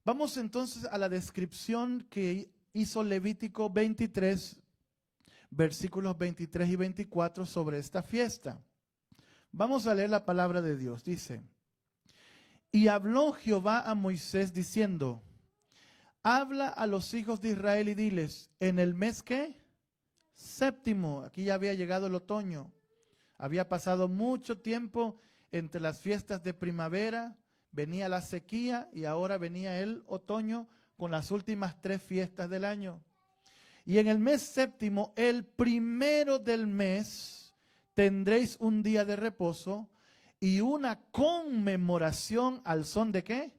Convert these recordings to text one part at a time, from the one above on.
Vamos entonces a la descripción que hizo Levítico 23, versículos 23 y 24 sobre esta fiesta. Vamos a leer la palabra de Dios. Dice: y habló Jehová a Moisés diciendo: habla a los hijos de Israel y diles, en el mes ¿qué? Séptimo. Aquí ya había llegado el otoño. Había pasado mucho tiempo entre las fiestas de primavera, venía la sequía y ahora venía el otoño con las últimas 3 fiestas del año. Y en el mes séptimo, el primero del mes, tendréis un día de reposo y una conmemoración al son de ¿qué?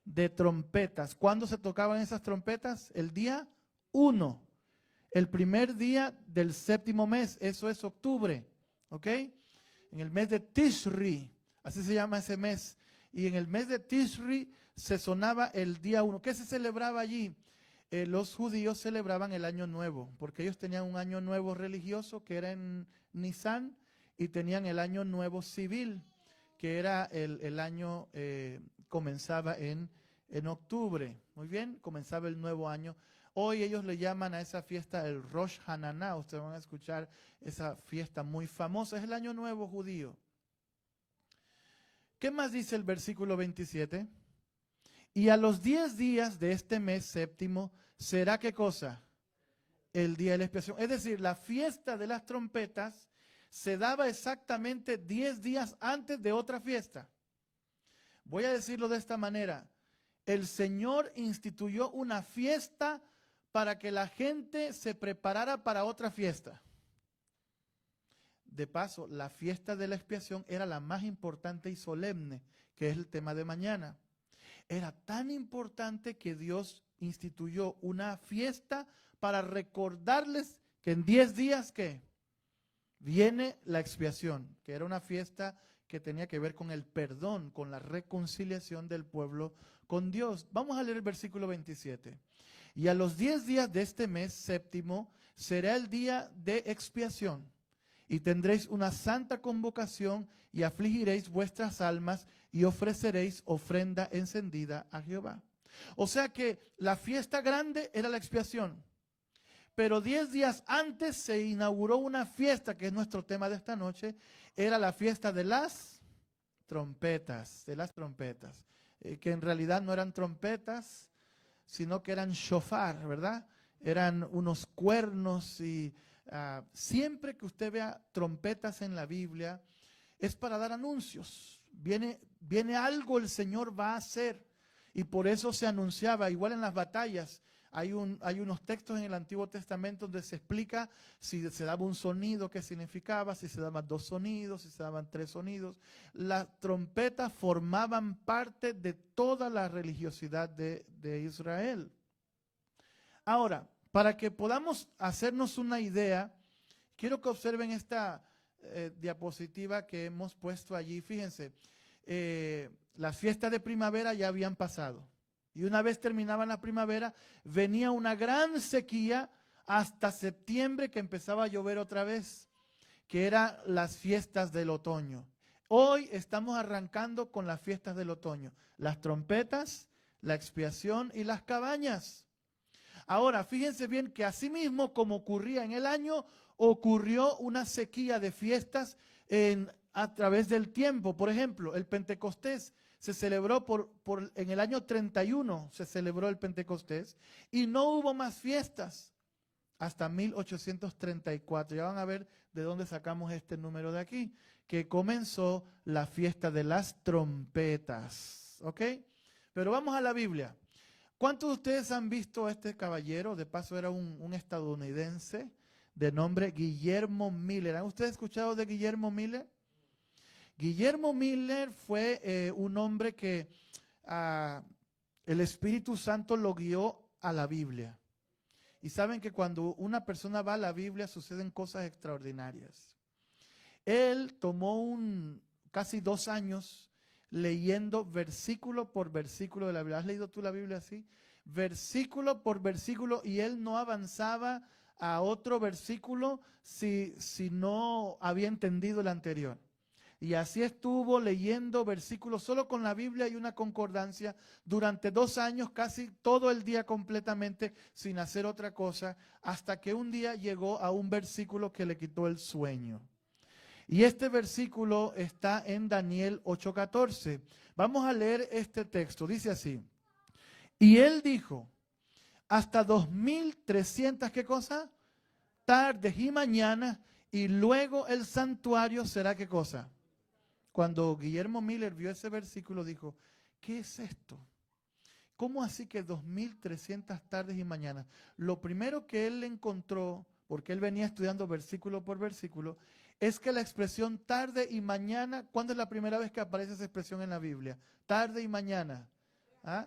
De trompetas. ¿Cuándo se tocaban esas trompetas? El día 1. El primer día del séptimo mes, eso es octubre. ¿Ok? En el mes de Tishri, así se llama ese mes. Y en el mes de Tishri se sonaba el día 1. ¿Qué se celebraba allí? Los judíos celebraban el año nuevo, porque ellos tenían un año nuevo religioso que era en Nisan, y tenían el año nuevo civil, que era el año, comenzaba en octubre. Muy bien, comenzaba el nuevo año. Hoy ellos le llaman a esa fiesta el Rosh Hashanah. Ustedes van a escuchar esa fiesta muy famosa. Es el año nuevo judío. ¿Qué más dice el versículo 27? Y a los 10 días de este mes séptimo será ¿qué cosa? El día de la expiación. Es decir, la fiesta de las trompetas se daba exactamente 10 días antes de otra fiesta. Voy a decirlo de esta manera. El Señor instituyó una fiesta para que la gente se preparara para otra fiesta. De paso, la fiesta de la expiación era la más importante y solemne, que es el tema de mañana. Era tan importante que Dios instituyó una fiesta para recordarles que en 10 días que viene la expiación, que era una fiesta que tenía que ver con el perdón, con la reconciliación del pueblo con Dios. Vamos a leer el versículo 27. Y a los 10 días de este mes séptimo será el día de expiación, y tendréis una santa convocación y afligiréis vuestras almas y ofreceréis ofrenda encendida a Jehová. O sea que la fiesta grande era la expiación, pero 10 días antes se inauguró una fiesta, que es nuestro tema de esta noche, era la fiesta de las trompetas, que en realidad no eran trompetas, sino que eran shofar, ¿verdad? Eran unos cuernos y siempre que usted vea trompetas en la Biblia, es para dar anuncios. Viene algo el Señor va a hacer. Y por eso se anunciaba, igual en las batallas. Hay unos textos en el Antiguo Testamento donde se explica si se daba un sonido, qué significaba, si se daban 2 sonidos, si se daban 3 sonidos. Las trompetas formaban parte de toda la religiosidad de Israel. Ahora, para que podamos hacernos una idea, quiero que observen esta diapositiva que hemos puesto allí. Fíjense, las fiestas de primavera ya habían pasado. Y una vez terminaba la primavera, venía una gran sequía hasta septiembre, que empezaba a llover otra vez, que eran las fiestas del otoño. Hoy estamos arrancando con las fiestas del otoño. Las trompetas, la expiación y las cabañas. Ahora, fíjense bien que asimismo como ocurría en el año, ocurrió una sequía de fiestas a través del tiempo. Por ejemplo, el Pentecostés se celebró en el año 31, se celebró el Pentecostés, y no hubo más fiestas hasta 1834. Ya van a ver de dónde sacamos este número de aquí, que comenzó la fiesta de las trompetas. ¿Ok? Pero vamos a la Biblia. ¿Cuántos de ustedes han visto a este caballero? De paso era un estadounidense de nombre Guillermo Miller. ¿Han ustedes escuchado de Guillermo Miller? Guillermo Miller fue un hombre que el Espíritu Santo lo guió a la Biblia. Y saben que cuando una persona va a la Biblia suceden cosas extraordinarias. Él tomó casi 2 años leyendo versículo por versículo de la Biblia. ¿Has leído tú la Biblia así? Versículo por versículo, y él no avanzaba a otro versículo si no había entendido el anterior. Y así estuvo leyendo versículos solo con la Biblia y una concordancia durante 2 años, casi todo el día completamente, sin hacer otra cosa, hasta que un día llegó a un versículo que le quitó el sueño. Y este versículo está en Daniel 8:14. Vamos a leer este texto. Dice así: y él dijo, hasta 2300, ¿qué cosa? Tardes y mañanas, y luego el santuario será, ¿qué cosa? Cuando Guillermo Miller vio ese versículo, dijo, ¿qué es esto? ¿Cómo así que 2300 tardes y mañanas? Lo primero que él encontró, porque él venía estudiando versículo por versículo, es que la expresión tarde y mañana, ¿cuándo es la primera vez que aparece esa expresión en la Biblia? Tarde y mañana. ¿Ah?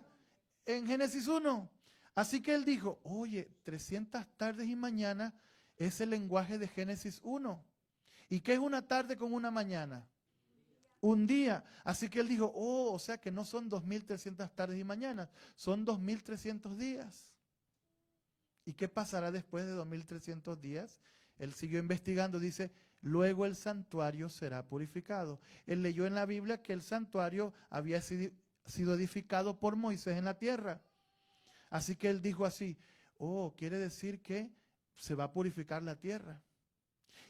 En Génesis 1. Así que él dijo, oye, 300 tardes y mañana es el lenguaje de Génesis 1. ¿Y qué es una tarde con una mañana? Un día. Así que él dijo, o sea que no son 2300 tardes y mañanas, son 2300 días. ¿Y qué pasará después de 2300 días? Él siguió investigando, dice, luego el santuario será purificado. Él leyó en la Biblia que el santuario había sido edificado por Moisés en la tierra. Así que él dijo así, quiere decir que se va a purificar la tierra.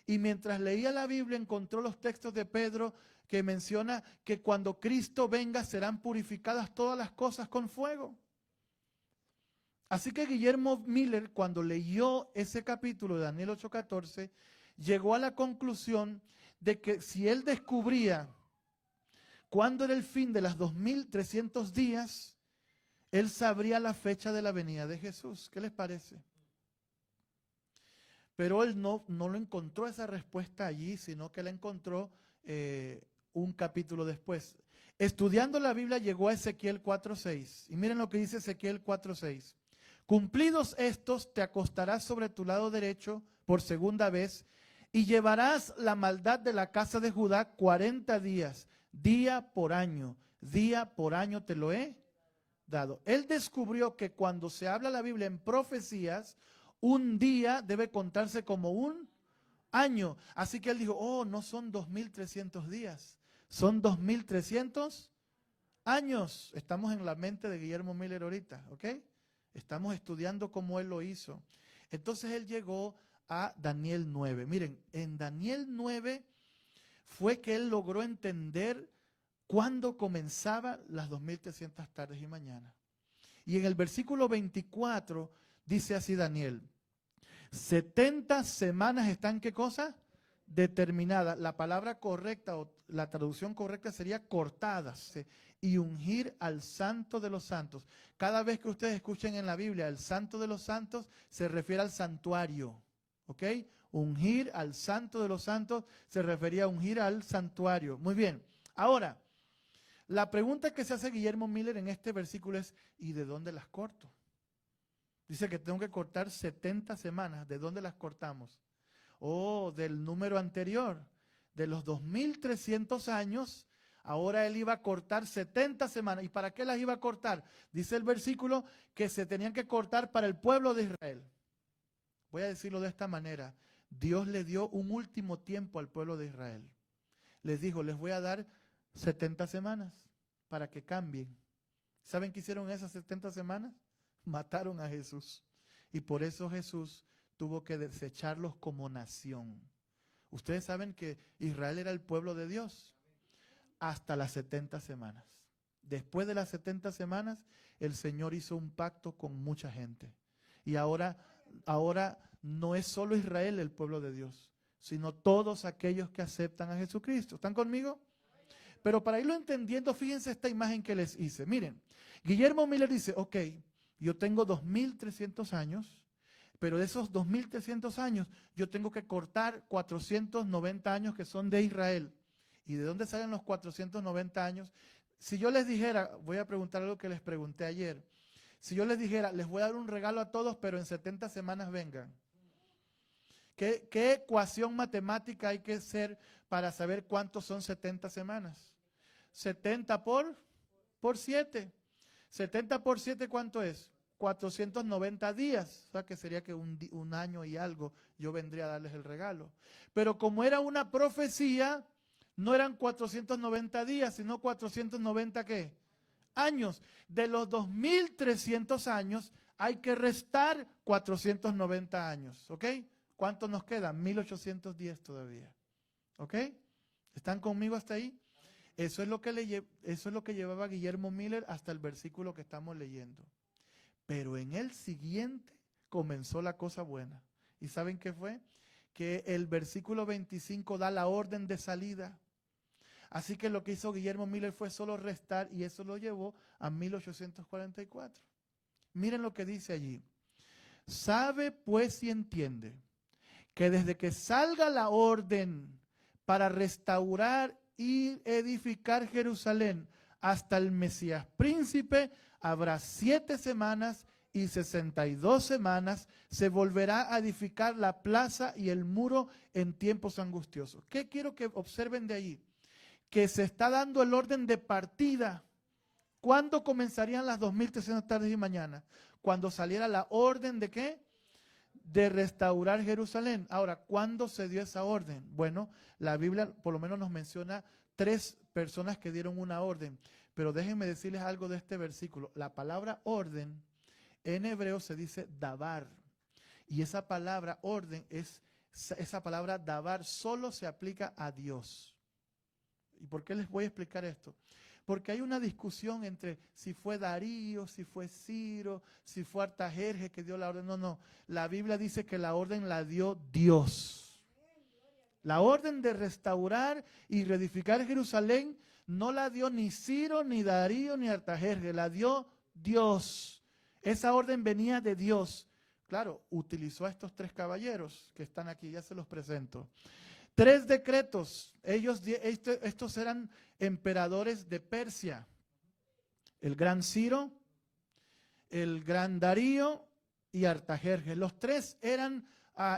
Y mientras leía la Biblia encontró los textos de Pedro que menciona que cuando Cristo venga serán purificadas todas las cosas con fuego. Así que Guillermo Miller, cuando leyó ese capítulo de Daniel 8:14, llegó a la conclusión de que si él descubría cuándo era el fin de las 2300 días, él sabría la fecha de la venida de Jesús. ¿Qué les parece? Pero él no lo encontró esa respuesta allí, sino que la encontró un capítulo después. Estudiando la Biblia llegó a Ezequiel 4:6. Y miren lo que dice Ezequiel 4:6. Cumplidos estos, te acostarás sobre tu lado derecho por segunda vez y llevarás la maldad de la casa de Judá 40 días, día por año te lo he dado. Él descubrió que cuando se habla la Biblia en profecías, un día debe contarse como un año. Así que él dijo, no son 2300 días, son 2300 años. Estamos en la mente de Guillermo Miller ahorita, ¿ok? Estamos estudiando cómo él lo hizo. Entonces él llegó a Daniel 9. Miren, en Daniel 9 fue que él logró entender cuándo comenzaban las 2300 tardes y mañanas. Y en el versículo 24 dice así Daniel, 70 semanas están, ¿qué cosa? Determinadas. La palabra correcta o la traducción correcta sería cortadas. Y ungir al santo de los santos. Cada vez que ustedes escuchen en la Biblia el santo de los santos, se refiere al santuario. ¿Ok? Ungir al santo de los santos se refería a ungir al santuario. Muy bien. Ahora, la pregunta que se hace Guillermo Miller en este versículo es, ¿y de dónde las corto? Dice que tengo que cortar 70 semanas. ¿De dónde las cortamos? Del número anterior. De los 2300 años, ahora él iba a cortar 70 semanas. ¿Y para qué las iba a cortar? Dice el versículo que se tenían que cortar para el pueblo de Israel. Voy a decirlo de esta manera. Dios le dio un último tiempo al pueblo de Israel. Les dijo, les voy a dar 70 semanas para que cambien. ¿Saben qué hicieron en esas 70 semanas? Mataron a Jesús. Y por eso Jesús tuvo que desecharlos como nación. Ustedes saben que Israel era el pueblo de Dios hasta las 70 semanas. Después de las 70 semanas, el Señor hizo un pacto con mucha gente. Y ahora no es solo Israel el pueblo de Dios, sino todos aquellos que aceptan a Jesucristo. ¿Están conmigo? Pero para irlo entendiendo, fíjense esta imagen que les hice. Miren, Guillermo Miller dice, ok, yo tengo 2300 años, pero de esos 2300 años yo tengo que cortar 490 años que son de Israel. ¿Y de dónde salen los 490 años? Si yo les dijera, voy a preguntar algo que les pregunté ayer, si yo les dijera, les voy a dar un regalo a todos, pero en 70 semanas vengan. ¿Qué ecuación matemática hay que hacer para saber cuántos son 70 semanas? 70 por 7. 70 por 7, ¿cuánto es? 490 días. O sea que sería que un año y algo yo vendría a darles el regalo. Pero como era una profecía, No eran 490 días, sino 490 ¿qué? Años. De los 2300 años hay que restar 490 años, ¿ok? ¿Cuánto nos queda? 1810 todavía, ¿ok? ¿Están conmigo hasta ahí? Eso es lo que llevaba Guillermo Miller hasta el versículo que estamos leyendo. Pero en el siguiente comenzó la cosa buena. ¿Y saben qué fue? Que el versículo 25 da la orden de salida. Así que lo que hizo Guillermo Miller fue solo restar y eso lo llevó a 1844. Miren lo que dice allí. Sabe pues y entiende que desde que salga la orden para restaurar y edificar Jerusalén hasta el Mesías príncipe, habrá 7 semanas y 62 semanas, se volverá a edificar la plaza y el muro en tiempos angustiosos. ¿Qué quiero que observen de allí? Que se está dando el orden de partida. ¿Cuándo comenzarían las 2300 tardes y mañanas? Cuando saliera la orden de ¿qué? De restaurar Jerusalén. Ahora, ¿cuándo se dio esa orden? Bueno, la Biblia por lo menos nos menciona 3 personas que dieron una orden. Pero déjenme decirles algo de este versículo. La palabra orden en hebreo se dice dabar. Y esa palabra orden esa palabra dabar solo se aplica a Dios. ¿Y por qué les voy a explicar esto? Porque hay una discusión entre si fue Darío, si fue Ciro, si fue Artajerjes que dio la orden. No. La Biblia dice que la orden la dio Dios. La orden de restaurar y reedificar Jerusalén no la dio ni Ciro, ni Darío, ni Artajerjes. La dio Dios. Esa orden venía de Dios. Claro, utilizó a estos 3 caballeros que están aquí, ya se los presento. 3 decretos, estos eran emperadores de Persia, el gran Ciro, el gran Darío y Artajerjes. Los 3 eran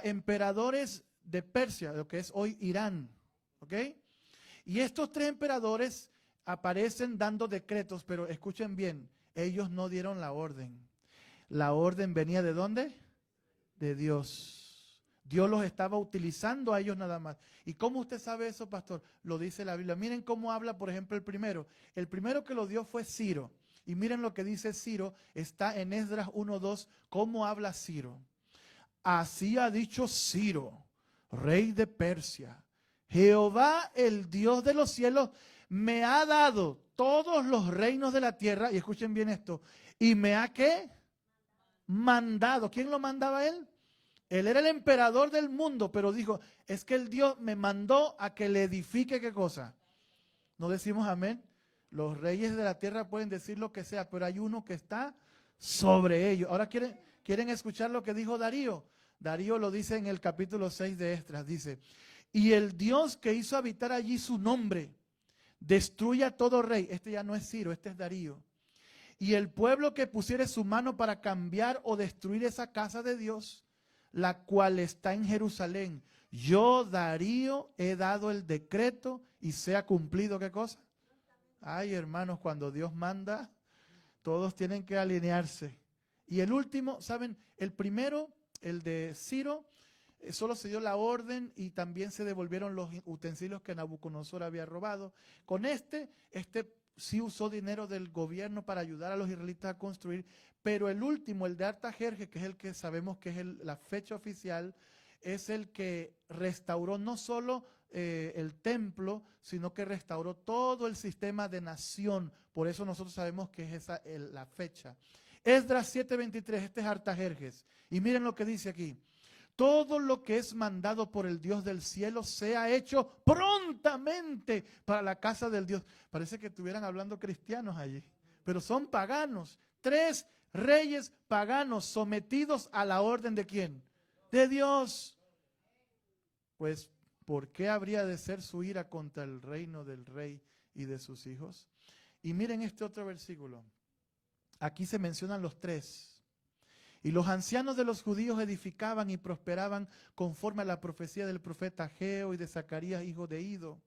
emperadores de Persia, lo que es hoy Irán, ¿ok? Y estos 3 emperadores aparecen dando decretos, pero escuchen bien, ellos no dieron la orden. La orden venía ¿de dónde? De Dios. Dios los estaba utilizando a ellos nada más. ¿Y cómo usted sabe eso, pastor? Lo dice la Biblia. Miren cómo habla, por ejemplo, el primero. El primero que lo dio fue Ciro. Y miren lo que dice Ciro. Está en Esdras 1:2. ¿Cómo habla Ciro? Así ha dicho Ciro, rey de Persia. Jehová, el Dios de los cielos, me ha dado todos los reinos de la tierra. Y escuchen bien esto. ¿Y me ha qué? Mandado. ¿Quién lo mandaba a él? Él era el emperador del mundo, pero dijo, es que el Dios me mandó a que le edifique ¿qué cosa? No decimos amén. Los reyes de la tierra pueden decir lo que sea, pero hay uno que está sobre ellos. Ahora quieren escuchar lo que dijo Darío. Darío lo dice en el capítulo 6 de Esdras, dice, y el Dios que hizo habitar allí su nombre, destruya a todo rey. Este ya no es Ciro, este es Darío. Y el pueblo que pusiere su mano para cambiar o destruir esa casa de Dios, la cual está en Jerusalén. Yo, Darío, he dado el decreto y se ha cumplido, ¿qué cosa? Ay, hermanos, cuando Dios manda, todos tienen que alinearse. Y el último, ¿saben? El primero, el de Ciro, solo se dio la orden y también se devolvieron los utensilios que Nabucodonosor había robado. Con este sí usó dinero del gobierno para ayudar a los israelitas a construir, pero el último, el de Artajerjes, que es el que sabemos que es la fecha oficial, es el que restauró no solo el templo, sino que restauró todo el sistema de nación. Por eso nosotros sabemos que es esa la fecha. Esdras 7:23, este es Artajerjes. Y miren lo que dice aquí. Todo lo que es mandado por el Dios del cielo sea hecho prontamente para la casa del Dios. Parece que estuvieran hablando cristianos allí, pero son paganos. 3 reyes paganos sometidos a la orden ¿de quién? De Dios. Pues, ¿por qué habría de ser su ira contra el reino del rey y de sus hijos? Y miren este otro versículo. Aquí se mencionan los 3. Y los ancianos de los judíos edificaban y prosperaban conforme a la profecía del profeta Ageo y de Zacarías, hijo de Ido.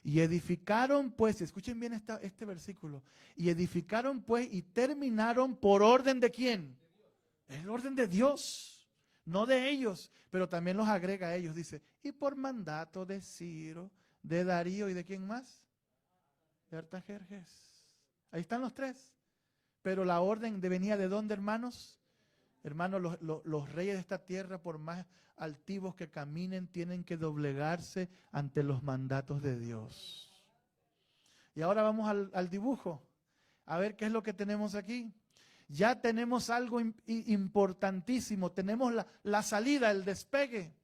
Y edificaron pues, escuchen bien este versículo, y edificaron pues y terminaron por orden ¿de quién? Es el orden de Dios, no de ellos, pero también los agrega a ellos, dice, y por mandato de Ciro, de Darío y de quién más, de Artajerjes. Ahí están los tres. Pero la orden venía de dónde, hermanos. Hermanos, los reyes de esta tierra, por más altivos que caminen, tienen que doblegarse ante los mandatos de Dios. Y ahora vamos al dibujo. A ver qué es lo que tenemos aquí. Ya tenemos algo importantísimo. Tenemos la salida, el despegue.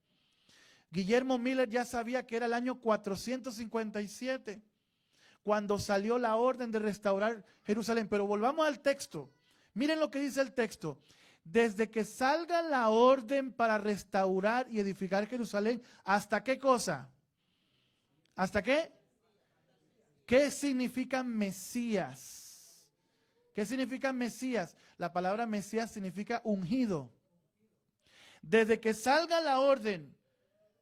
Guillermo Miller ya sabía que era el año 457 cuando salió la orden de restaurar Jerusalén. Pero volvamos al texto. Miren lo que dice el texto. Desde que salga la orden para restaurar y edificar Jerusalén, ¿hasta qué cosa? ¿Hasta qué? ¿Qué significa Mesías? ¿Qué significa Mesías? La palabra Mesías significa ungido. Desde que salga la orden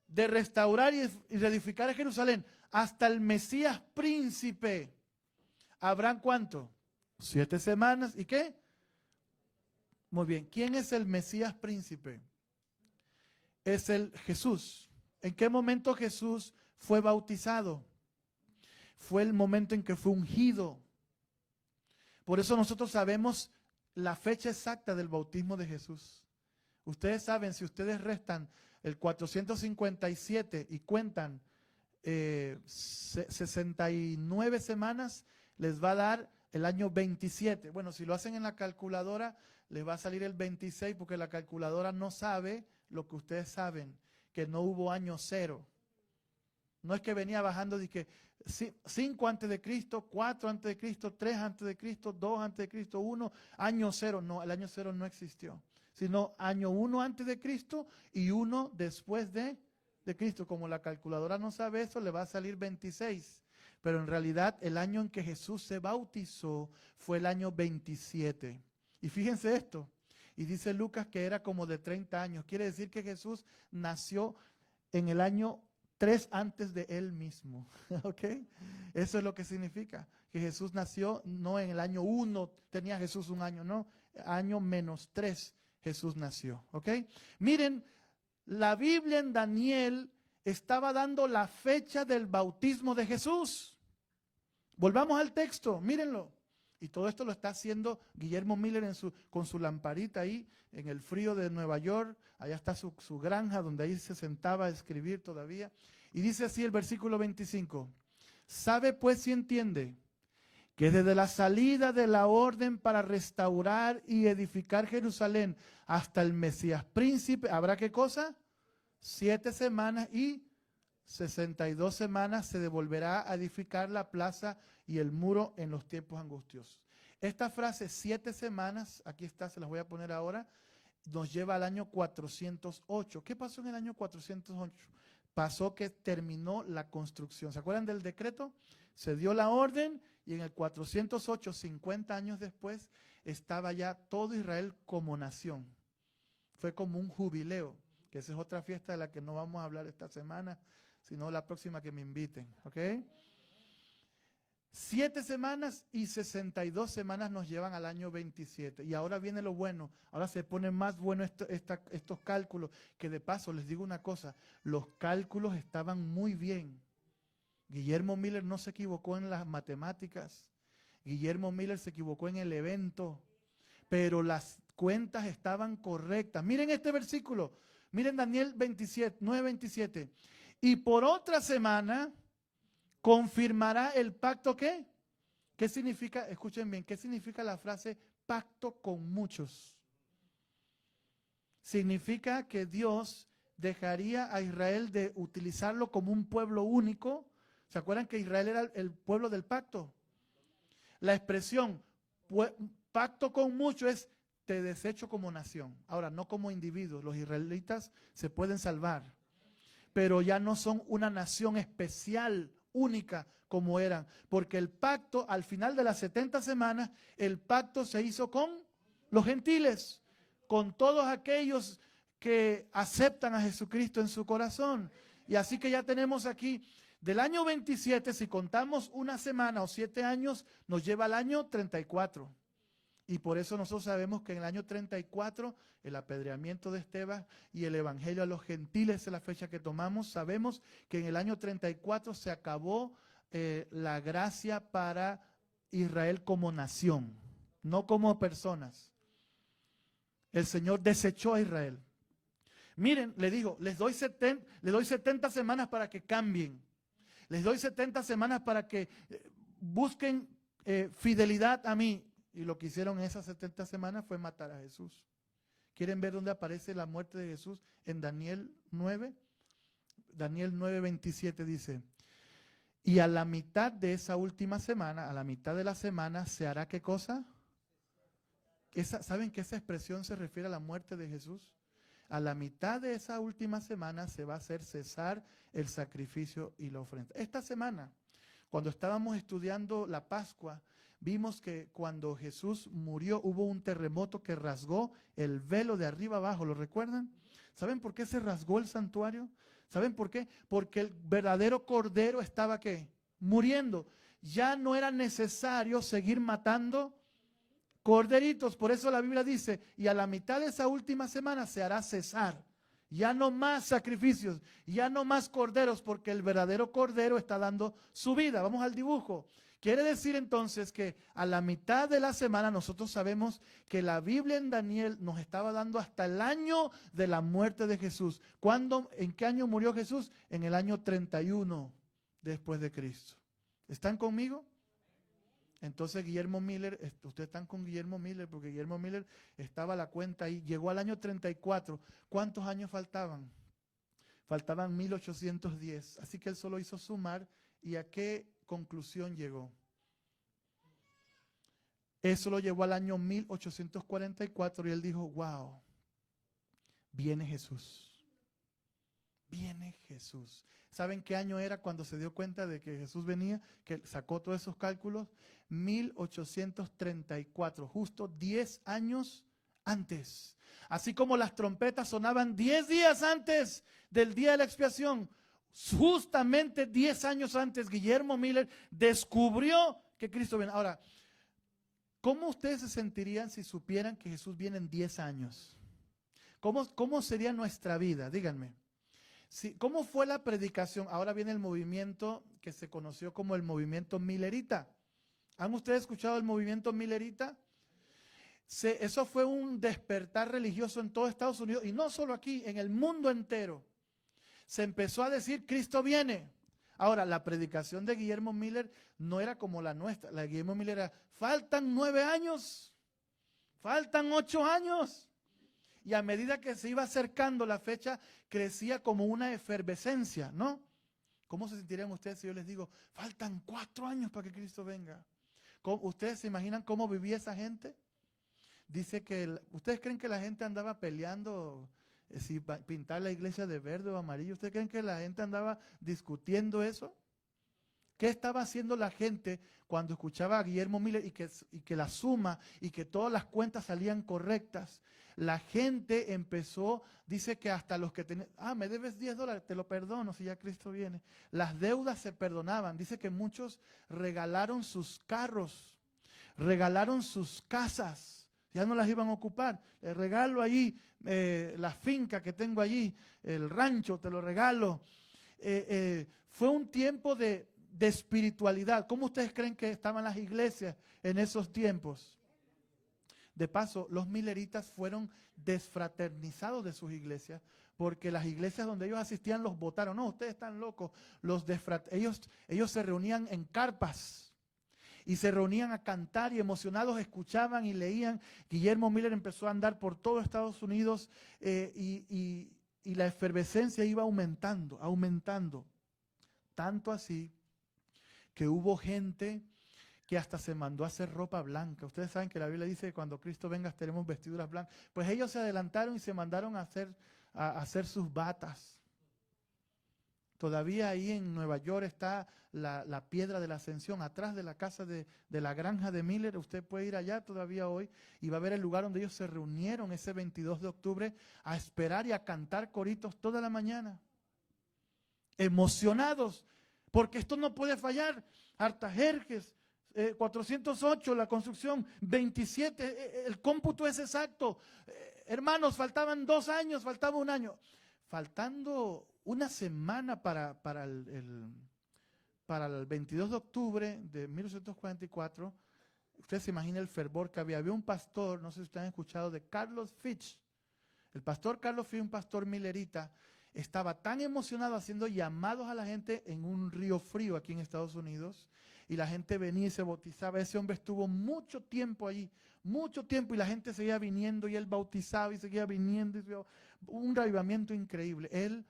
de restaurar y reedificar Jerusalén hasta el Mesías príncipe, ¿habrán cuánto? 7 semanas. ¿Y qué? Muy bien. ¿Quién es el Mesías príncipe? Es el Jesús. ¿En qué momento Jesús fue bautizado? Fue el momento en que fue ungido. Por eso nosotros sabemos la fecha exacta del bautismo de Jesús. Ustedes saben, si ustedes restan el 457 y cuentan 69 semanas, les va a dar el año 27. Bueno, si lo hacen en la calculadora, les va a salir el 26 porque la calculadora no sabe lo que ustedes saben, que no hubo año cero. No es que venía bajando de que 5 antes de Cristo, 4 antes de Cristo, 3 antes de Cristo, 2 antes de Cristo, 1, año cero. No, el año cero no existió, sino año 1 antes de Cristo y 1 después de Cristo. Como la calculadora no sabe eso, le va a salir 26. Pero en realidad el año en que Jesús se bautizó fue el año 27. Y fíjense esto, y dice Lucas que era como de 30 años. Quiere decir que Jesús nació en el año 3 antes de él mismo. ¿Ok? Eso es lo que significa, que Jesús nació no en el año 1, tenía Jesús un año, no, año menos 3 Jesús nació. ¿Ok? Miren, la Biblia en Daniel estaba dando la fecha del bautismo de Jesús. Volvamos al texto, mírenlo. Y todo esto lo está haciendo Guillermo Miller con su lamparita ahí en el frío de Nueva York. Allá está su granja donde ahí se sentaba a escribir todavía. Y dice así el versículo 25. ¿Sabe pues si entiende que desde la salida de la orden para restaurar y edificar Jerusalén hasta el Mesías príncipe, ¿habrá qué cosa? 7 semanas y 62 semanas se devolverá a edificar la plaza y el muro en los tiempos angustiosos. Esta frase, 7 semanas, aquí está, se las voy a poner ahora, nos lleva al año 408. ¿Qué pasó en el año 408? Pasó que terminó la construcción. ¿Se acuerdan del decreto? Se dio la orden y en el 408, 50 años después, estaba ya todo Israel como nación. Fue como un jubileo, que esa es otra fiesta de la que no vamos a hablar esta semana, sino la próxima que me inviten, ¿ok? 7 semanas y 62 semanas nos llevan al año 27. Y ahora viene lo bueno, ahora se ponen más buenos estos cálculos, que de paso les digo una cosa, los cálculos estaban muy bien. Guillermo Miller no se equivocó en las matemáticas, Guillermo Miller se equivocó en el evento, pero las cuentas estaban correctas. Miren este versículo, miren Daniel 27, 9:27. Y por otra semana confirmará el pacto, ¿qué? ¿Qué significa? Escuchen bien, ¿qué significa la frase pacto con muchos? Significa que Dios dejaría a Israel de utilizarlo como un pueblo único. ¿Se acuerdan que Israel era el pueblo del pacto? La expresión pacto con muchos es te desecho como nación. Ahora, no como individuos. Los israelitas se pueden salvar, pero ya no son una nación especial, única como eran, porque el pacto, al final de las 70 semanas, el pacto se hizo con los gentiles, con todos aquellos que aceptan a Jesucristo en su corazón. Y así que ya tenemos aquí, del año 27, si contamos una semana o 7 años, nos lleva al año 34. Y por eso nosotros sabemos que en el año 34, el apedreamiento de Esteban y el evangelio a los gentiles es la fecha que tomamos. Sabemos que en el año 34 se acabó la gracia para Israel como nación, no como personas. El Señor desechó a Israel. Miren, le digo, les doy 70 semanas para que cambien. Les doy 70 semanas para que busquen fidelidad a mí. Y lo que hicieron en esas 70 semanas fue matar a Jesús. ¿Quieren ver dónde aparece la muerte de Jesús? En Daniel 9. Daniel 9:27 dice, y a la mitad de esa última semana, a la mitad de la semana, ¿se hará qué cosa? ¿Saben que esa expresión se refiere a la muerte de Jesús? A la mitad de esa última semana se va a hacer cesar el sacrificio y la ofrenda. Esta semana, cuando estábamos estudiando la Pascua, vimos que cuando Jesús murió hubo un terremoto que rasgó el velo de arriba abajo, ¿lo recuerdan? ¿Saben por qué se rasgó el santuario? ¿Saben por qué? Porque el verdadero Cordero estaba ¿qué? Muriendo. Ya no era necesario seguir matando corderitos. Por eso la Biblia dice, y a la mitad de esa última semana se hará cesar. Ya no más sacrificios, ya no más corderos, porque el verdadero Cordero está dando su vida. Vamos al dibujo. Quiere decir entonces que a la mitad de la semana nosotros sabemos que la Biblia en Daniel nos estaba dando hasta el año de la muerte de Jesús. ¿En qué año murió Jesús? En el año 31 después de Cristo. ¿Están conmigo? Entonces Guillermo Miller, ustedes están con Guillermo Miller, porque Guillermo Miller estaba a la cuenta ahí, llegó al año 34. ¿Cuántos años faltaban? Faltaban 1810. Así que él solo hizo sumar. ¿Y a qué conclusión llegó? Eso lo llevó al año 1844 y él dijo, wow, viene Jesús. Viene Jesús. ¿Saben qué año era cuando se dio cuenta de que Jesús venía? Que sacó todos esos cálculos. 1834, justo 10 años antes. Así como las trompetas sonaban 10 días antes del día de la expiación, justamente 10 años antes, Guillermo Miller descubrió que Cristo viene. Ahora, ¿cómo ustedes se sentirían si supieran que Jesús viene en 10 años? ¿Cómo sería nuestra vida? Díganme. ¿Cómo fue la predicación? Ahora viene el movimiento que se conoció como el movimiento millerita. ¿Han ustedes escuchado el movimiento millerita? Eso fue un despertar religioso en todo Estados Unidos y no solo aquí, en el mundo entero. Se empezó a decir, Cristo viene. Ahora, la predicación de Guillermo Miller no era como la nuestra. La de Guillermo Miller era, faltan 9 años, faltan 8 años. Y a medida que se iba acercando la fecha, crecía como una efervescencia, ¿no? ¿Cómo se sentirían ustedes si yo les digo, faltan 4 años para que Cristo venga? ¿Ustedes se imaginan cómo vivía esa gente? Dice que, ¿ustedes creen que la gente andaba peleando si pintar la iglesia de verde o amarillo? ¿Ustedes creen que la gente andaba discutiendo eso? ¿Qué estaba haciendo la gente cuando escuchaba a Guillermo Miller y que la suma y que todas las cuentas salían correctas? La gente empezó, dice que hasta los que tenían, me debes $10, te lo perdono si ya Cristo viene. Las deudas se perdonaban. Dice que muchos regalaron sus carros, regalaron sus casas, ya no las iban a ocupar. Le regalo allí la finca que tengo allí, el rancho, te lo regalo. Fue un tiempo de espiritualidad. ¿Cómo ustedes creen que estaban las iglesias en esos tiempos? De paso, los milleritas fueron desfraternizados de sus iglesias, porque las iglesias donde ellos asistían los botaron. No, ustedes están locos. Ellos se reunían en carpas y se reunían a cantar y emocionados escuchaban y leían. Guillermo Miller empezó a andar por todo Estados Unidos y la efervescencia iba aumentando, aumentando. Tanto así que hubo gente que hasta se mandó a hacer ropa blanca. Ustedes saben que la Biblia dice que cuando Cristo venga tenemos vestiduras blancas. Pues ellos se adelantaron y se mandaron a hacer sus batas. Todavía ahí en Nueva York está la piedra de la Ascensión, atrás de la casa de la granja de Miller. Usted puede ir allá todavía hoy y va a ver el lugar donde ellos se reunieron ese 22 de octubre a esperar y a cantar coritos toda la mañana. Emocionados, porque esto no puede fallar. Artajerjes, 408 la construcción, 27, el cómputo es exacto. Hermanos, faltaban 2 años, faltaba 1 año. Faltando una semana para el 22 de octubre de 1844, usted se imagina el fervor que había. Había un pastor, no sé si ustedes han escuchado, de Carlos Fitch. El pastor Carlos Fitch, un pastor milerita, estaba tan emocionado haciendo llamados a la gente en un río frío aquí en Estados Unidos, y la gente venía y se bautizaba. Ese hombre estuvo mucho tiempo allí, mucho tiempo, y la gente seguía viniendo y él bautizaba y seguía viniendo. Un avivamiento increíble. Él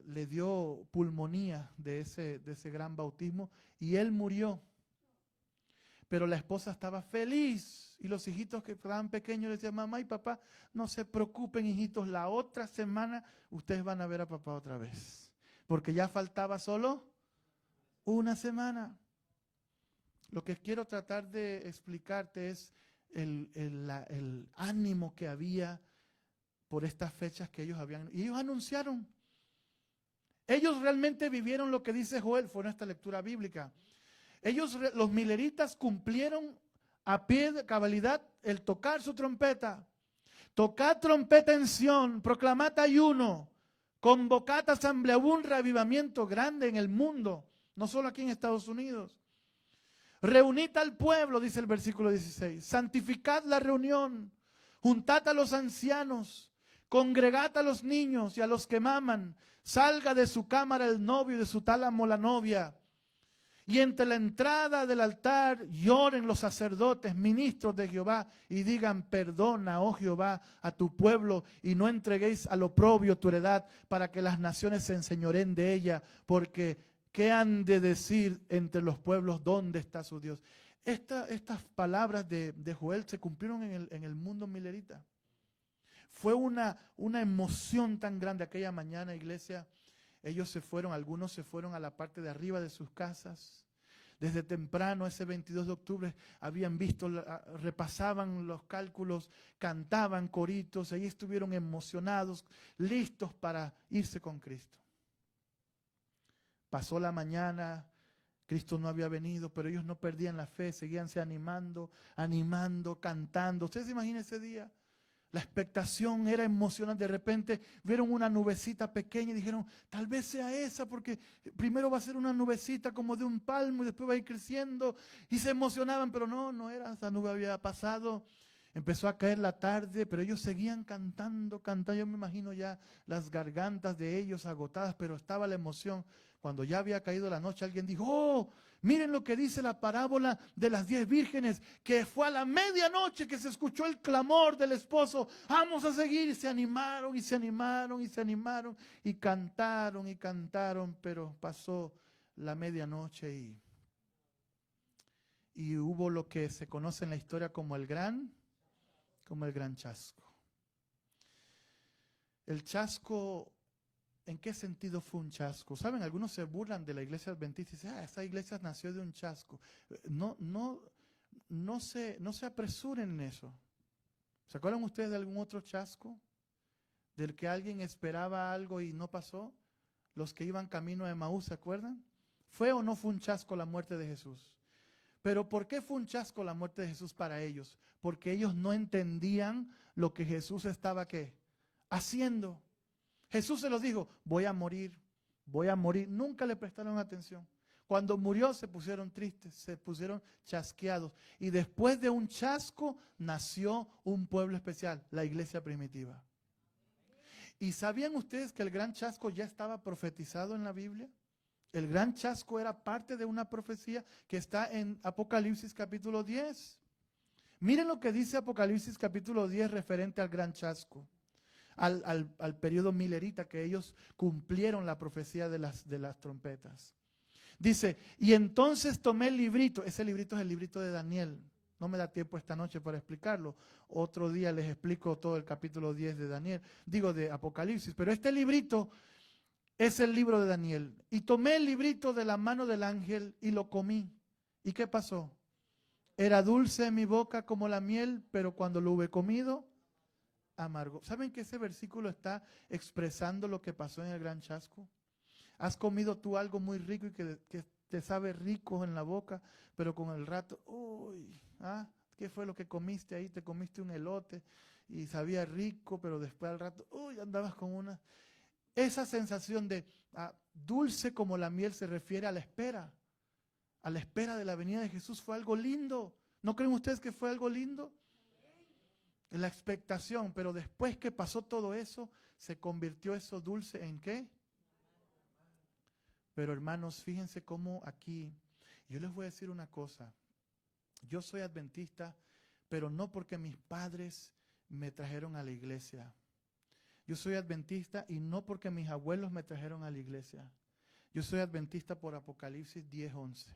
le dio pulmonía de ese gran bautismo y él murió. Pero la esposa estaba feliz y los hijitos que estaban pequeños le decían: mamá y papá, no se preocupen, hijitos, la otra semana ustedes van a ver a papá otra vez. Porque ya faltaba solo 1 semana. Lo que quiero tratar de explicarte es el ánimo que había por estas fechas que ellos habían. Y ellos anunciaron. Ellos realmente vivieron lo que dice Joel, fue nuestra lectura bíblica. Ellos, los mileritas, cumplieron a pie de cabalidad el tocar su trompeta. Tocad trompeta en Sión, proclamad ayuno, convocad asamblea. Hubo un reavivamiento grande en el mundo, no solo aquí en Estados Unidos. Reunid al pueblo, dice el versículo 16. Santificad la reunión, juntad a los ancianos, congregad a los niños y a los que maman. Salga de su cámara el novio y de su tálamo la novia. Y entre la entrada del altar lloren los sacerdotes, ministros de Jehová, y digan: perdona, oh Jehová, a tu pueblo, y no entreguéis al oprobio tu heredad, para que las naciones se enseñoreen de ella, porque ¿qué han de decir entre los pueblos? ¿Dónde está su Dios? Estas palabras de Joel se cumplieron en el mundo milerita. Fue una emoción tan grande aquella mañana, iglesia. Ellos se fueron, algunos se fueron a la parte de arriba de sus casas. Desde temprano, ese 22 de octubre, habían visto, repasaban los cálculos, cantaban coritos, ahí estuvieron emocionados, listos para irse con Cristo. Pasó la mañana, Cristo no había venido, pero ellos no perdían la fe, seguíanse animando, cantando. ¿Ustedes se imaginan ese día? La expectación era emocionante. De repente vieron una nubecita pequeña y dijeron: tal vez sea esa, porque primero va a ser una nubecita como de un palmo y después va a ir creciendo. Y se emocionaban, pero no era, esa nube había pasado. Empezó a caer la tarde, pero ellos seguían cantando. Yo me imagino ya las gargantas de ellos agotadas, pero estaba la emoción. Cuando ya había caído la noche, alguien dijo: oh, miren lo que dice la parábola de las 10 vírgenes, que fue a la medianoche que se escuchó el clamor del esposo. Vamos a seguir. Y se animaron, y cantaron, pero pasó la medianoche y hubo lo que se conoce en la historia como el gran chasco. El chasco, ¿en qué sentido fue un chasco? ¿Saben? Algunos se burlan de la iglesia adventista y dicen: esa iglesia nació de un chasco. No se apresuren en eso. ¿Se acuerdan ustedes de algún otro chasco? Del que alguien esperaba algo y no pasó. Los que iban camino a Emaús, ¿se acuerdan? ¿Fue o no fue un chasco la muerte de Jesús? Pero ¿por qué fue un chasco la muerte de Jesús para ellos? Porque ellos no entendían lo que Jesús estaba, ¿qué?, haciendo. Jesús se los dijo: voy a morir. Nunca le prestaron atención. Cuando murió se pusieron tristes, se pusieron chasqueados. Y después de un chasco nació un pueblo especial, la iglesia primitiva. ¿Y sabían ustedes que el gran chasco ya estaba profetizado en la Biblia? El gran chasco era parte de una profecía que está en Apocalipsis capítulo 10. Miren lo que dice Apocalipsis capítulo 10 referente al gran chasco, al periodo milerita, que ellos cumplieron la profecía de las trompetas. Dice: y entonces tomé el librito. Ese librito es el librito de Daniel. No me da tiempo esta noche para explicarlo. Otro día les explico todo el capítulo 10 de Daniel, de Apocalipsis. Pero este librito es el libro de Daniel. Y tomé el librito de la mano del ángel y lo comí. ¿Y qué pasó? Era dulce en mi boca como la miel, pero cuando lo hube comido, amargo. ¿Saben que ese versículo está expresando lo que pasó en el gran chasco? ¿Has comido tú algo muy rico y que te sabe rico en la boca, pero con el rato, uy, ¿qué fue lo que comiste ahí? Te comiste un elote y sabía rico, pero después al rato, uy, andabas con una. Esa sensación de dulce como la miel se refiere a la espera de la venida de Jesús. Fue algo lindo. ¿No creen ustedes que fue algo lindo? La expectación, pero después que pasó todo eso, se convirtió eso dulce ¿en qué? Pero hermanos, fíjense cómo aquí, yo les voy a decir una cosa. Yo soy adventista, pero no porque mis padres me trajeron a la iglesia. Yo soy adventista y no porque mis abuelos me trajeron a la iglesia. Yo soy adventista por Apocalipsis 10:11.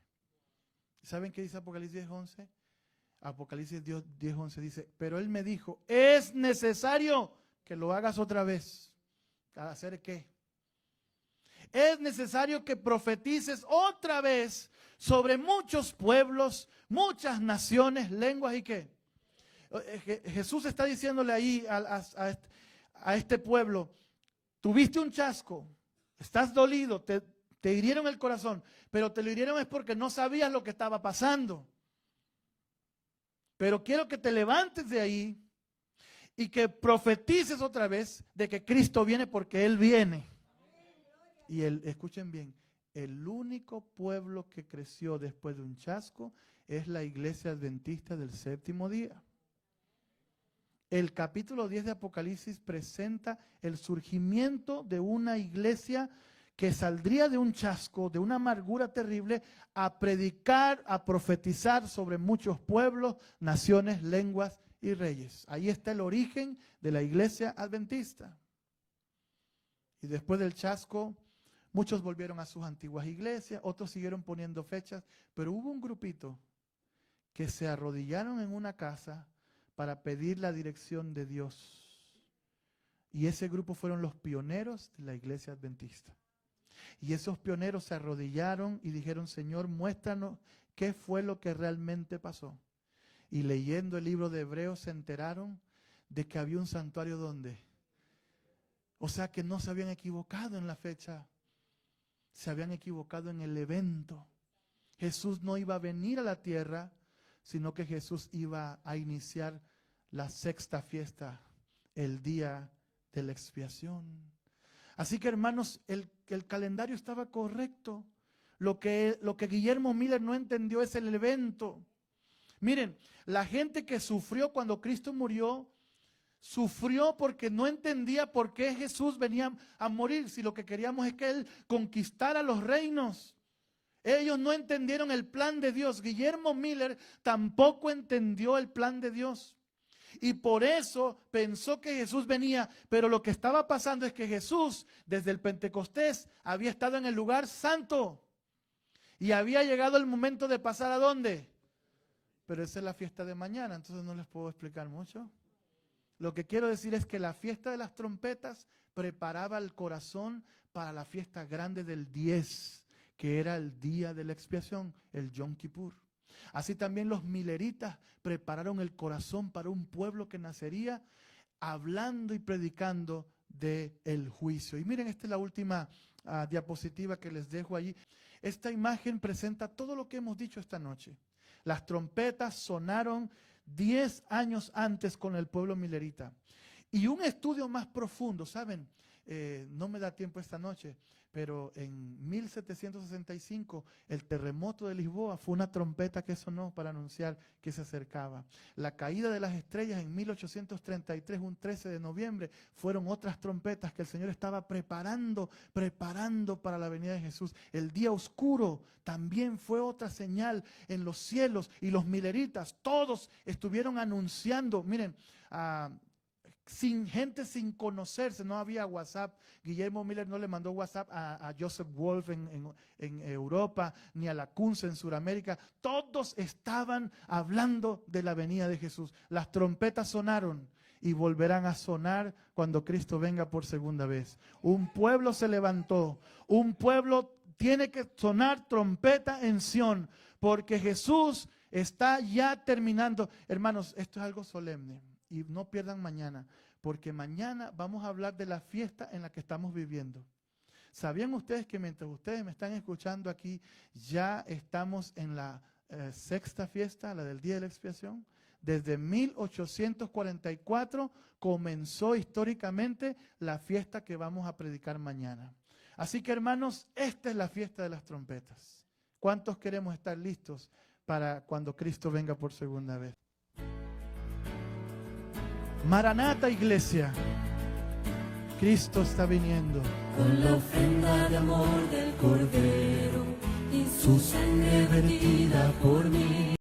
¿Saben qué dice Apocalipsis 10:11? Apocalipsis 10:11 dice, pero él me dijo, es necesario que lo hagas otra vez. ¿Para hacer qué? Es necesario que profetices otra vez sobre muchos pueblos, muchas naciones, lenguas y qué. Jesús está diciéndole ahí a este pueblo, tuviste un chasco, estás dolido, te hirieron el corazón, pero te lo hirieron es porque no sabías lo que estaba pasando. Pero quiero que te levantes de ahí y que profetices otra vez de que Cristo viene porque Él viene. Y escuchen bien, el único pueblo que creció después de un chasco es la iglesia adventista del séptimo día. El capítulo 10 de Apocalipsis presenta el surgimiento de una iglesia que saldría de un chasco, de una amargura terrible, a predicar, a profetizar sobre muchos pueblos, naciones, lenguas y reyes. Ahí está el origen de la iglesia adventista. Y después del chasco, muchos volvieron a sus antiguas iglesias, otros siguieron poniendo fechas, pero hubo un grupito que se arrodillaron en una casa para pedir la dirección de Dios. Y ese grupo fueron los pioneros de la iglesia adventista. Y esos pioneros se arrodillaron y dijeron, Señor, muéstranos qué fue lo que realmente pasó. Y leyendo el libro de Hebreos se enteraron de que había un santuario donde. O sea que no se habían equivocado en la fecha, se habían equivocado en el evento. Jesús no iba a venir a la tierra, sino que Jesús iba a iniciar la sexta fiesta, el día de la expiación. Así que hermanos, el calendario estaba correcto. Lo que Guillermo Miller no entendió es el evento. Miren, la gente que sufrió cuando Cristo murió, sufrió porque no entendía por qué Jesús venía a morir, si lo que queríamos es que Él conquistara los reinos. Ellos no entendieron el plan de Dios. Guillermo Miller tampoco entendió el plan de Dios. Y por eso pensó que Jesús venía, pero lo que estaba pasando es que Jesús, desde el Pentecostés, había estado en el lugar santo. Y había llegado el momento de pasar ¿a dónde? Pero esa es la fiesta de mañana, entonces no les puedo explicar mucho. Lo que quiero decir es que la fiesta de las trompetas preparaba el corazón para la fiesta grande del 10, que era el día de la expiación, el Yom Kippur. Así también los mileritas prepararon el corazón para un pueblo que nacería hablando y predicando del juicio. Y miren, esta es la última diapositiva que les dejo allí. Esta imagen presenta todo lo que hemos dicho esta noche. Las trompetas sonaron 10 años antes con el pueblo milerita. Y un estudio más profundo, ¿saben? No me da tiempo esta noche, pero en 1765 el terremoto de Lisboa fue una trompeta que sonó para anunciar que se acercaba. La caída de las estrellas en 1833, un 13 de noviembre, fueron otras trompetas que el Señor estaba preparando para la venida de Jesús. El día oscuro también fue otra señal en los cielos, y los mileritas todos estuvieron anunciando, miren, sin conocerse, no había WhatsApp. Guillermo Miller no le mandó WhatsApp a Joseph Wolf en Europa, ni a la Kunze en Sudamérica. Todos estaban hablando de la venida de Jesús. Las trompetas sonaron y volverán a sonar cuando Cristo venga por segunda vez. Un pueblo se levantó, un pueblo tiene que sonar trompeta en Sión, porque Jesús está ya terminando. Hermanos, esto es algo solemne. Y no pierdan mañana, porque mañana vamos a hablar de la fiesta en la que estamos viviendo. ¿Sabían ustedes que mientras ustedes me están escuchando aquí, ya estamos en la sexta fiesta, la del Día de la Expiación? Desde 1844 comenzó históricamente la fiesta que vamos a predicar mañana. Así que, hermanos, esta es la fiesta de las trompetas. ¿Cuántos queremos estar listos para cuando Cristo venga por segunda vez? Maranata, iglesia. Cristo está viniendo. Con la ofrenda de amor del Cordero y su sangre vertida por mí.